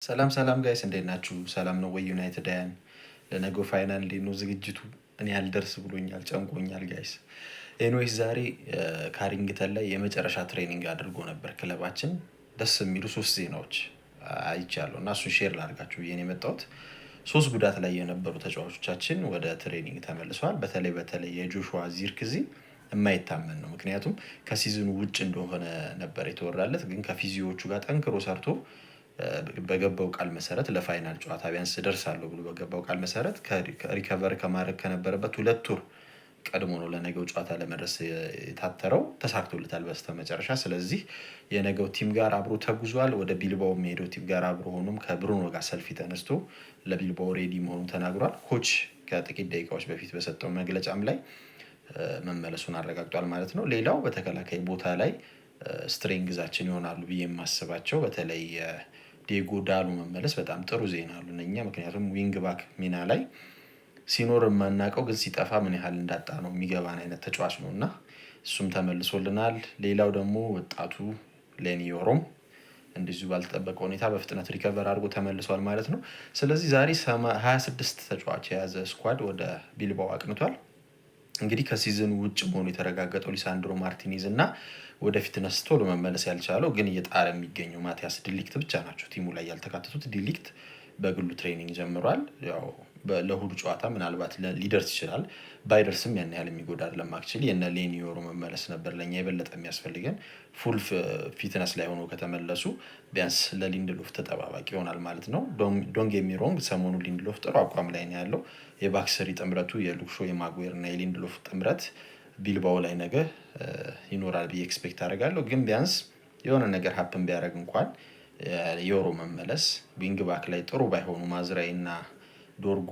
ሰላም ሰላም ጋይስ እንዴት ናችሁ? ሰላም ነው ወይ? ዩናይትዳውያን ለነገው ፋይናል እንዴት ነው ዝግጅቱ? እኔ አልደርስ ብሎኛል፣ ጨንቆኛል ጋይስ። ኤኒዌይስ ዛሬ ካሪንግተን ላይ የመጨረሻ ትሬኒንግ አድርጎ ነበር ክለባችን። ደስ የሚሉ ሶስት ዜናዎች አይቻለሁ እና እሱን ሼር ላድርጋችሁ ብዬ ነው የመጣሁት። ሶስት ጉዳት ላይ የነበሩ ተጫዋቾቻችን ወደ ትሬኒንግ ተመልሰዋል። በተለይ የጆሹዋ ዚርክዚ የማይታመን ነው። ምክንያቱም ከሲዝኑ ውጭ እንደሆነ ነበር የተወራለት፣ ግን ከፊዚዮቹ ጋር ጠንክሮ ሰርቶ በገባው ቃል መሰረት ለፋይናል ጨዋታ ቢያንስ ደርሳለሁ ብሎ በገባው ቃል መሰረት ሪከቨር ከማድረግ ከነበረበት 2 ወር ቀድሞ ነው ለነገው ጨዋታ ለመድረስ የታተረው። ተሳክቶለታል በስተመጨረሻ። ስለዚህ የነገው ቲም ጋር አብሮ ተጉዟል። ወደ ቢልባው የሚሄደው ቲም ጋር አብሮ ሆኖም ከብሩኖ ጋር ሰልፊ ተነስቶ ለቢልባው ሬዲ መሆኑን ተናግሯል። ኮች ከጥቂት ደቂቃዎች በፊት በሰጠው መግለጫም ላይ መመለሱን አረጋግጧል ማለት ነው። ሌላው በተከላካይ ቦታ ላይ ስትሬንግዛችን ይሆናሉ ብዬ የማስባቸው በተለይ ዲየጎ ዳሎ መመለስ በጣም ጥሩ ዜና አሉ እኛ። ምክንያቱም ዊንግ ባክ ሚና ላይ ሲኖር የማናውቀው ግን ሲጠፋ ምን ያህል እንዳጣ ነው የሚገባን አይነት ተጫዋች ነው እና እሱም ተመልሶልናል። ሌላው ደግሞ ወጣቱ ሌኒ ዮሮም እንደዚሁ ባልተጠበቀ ሁኔታ በፍጥነት ሪከቨር አድርጎ ተመልሷል ማለት ነው። ስለዚህ ዛሬ 26 ተጫዋች የያዘ ስኳድ ወደ ቢልባው አቅንቷል። እንግዲህ ከሲዝኑ ውጭ መሆኑ የተረጋገጠው ሊሳንድሮ ማርቲኔዝ እና ወደ ፊትነስ ቶሎ መመለስ ያልቻለው ግን እየጣረ የሚገኘው ማቲያስ ዲሊክት ብቻ ናቸው ቲሙ ላይ ያልተካተቱት። ዲሊክት በግሉ ትሬኒንግ ጀምሯል። ያው ለእሁዱ ጨዋታ ምናልባት ሊደርስ ይችላል። ባይደርስም ያን ያህል የሚጎዳ አይደለም። አክቹዋሊ የነ ሌኒ ዮሮ መመለስ ነበር ለኛ የበለጠ የሚያስፈልገን። ፉል ፊትነስ ላይ ሆኖ ከተመለሱ ቢያንስ ለሊንድሎፍ ተጠባባቂ ይሆናል ማለት ነው። ዶንት ጌት ሚ ሮንግ፣ ሰሞኑ ሊንድሎፍ ጥሩ አቋም ላይ ነው ያለው። የባክሰሪ ጥምረቱ የሉክሾ የማጉዌር እና የሊንድሎፍ ጥምረት ቢልባው ላይ ነገ ይኖራል ብዬ ኤክስፔክት አደርጋለሁ። ግን ቢያንስ የሆነ ነገር ሀፕን ቢያደርግ እንኳን የዮሮ መመለስ ዊንግ ባክ ላይ ጥሩ ባይሆኑ ማዝራይ እና ዶርጉ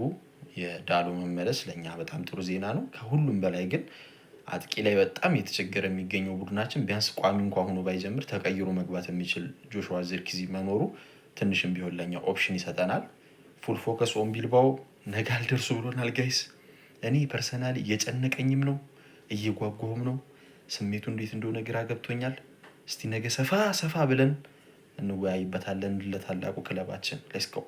የዳሎ መመለስ ለእኛ በጣም ጥሩ ዜና ነው። ከሁሉም በላይ ግን አጥቂ ላይ በጣም የተቸገረ የሚገኘው ቡድናችን ቢያንስ ቋሚ እንኳን ሆኖ ባይጀምር ተቀይሮ መግባት የሚችል ጆሹዋ ዚርክዚ መኖሩ ትንሽም ቢሆን ለኛ ኦፕሽን ይሰጠናል። ፉል ፎከስ ኦን ቢልባው። ነገ አልደርሱ ብሎናል ጋይስ። እኔ ፐርሰናሊ እየጨነቀኝም ነው እየጓጓሁም ነው። ስሜቱ እንዴት እንደሆነ ግራ ገብቶኛል። እስቲ ነገ ሰፋ ብለን እንወያይበታለን ለታላቁ ክለባችን። ሌትስ ጎ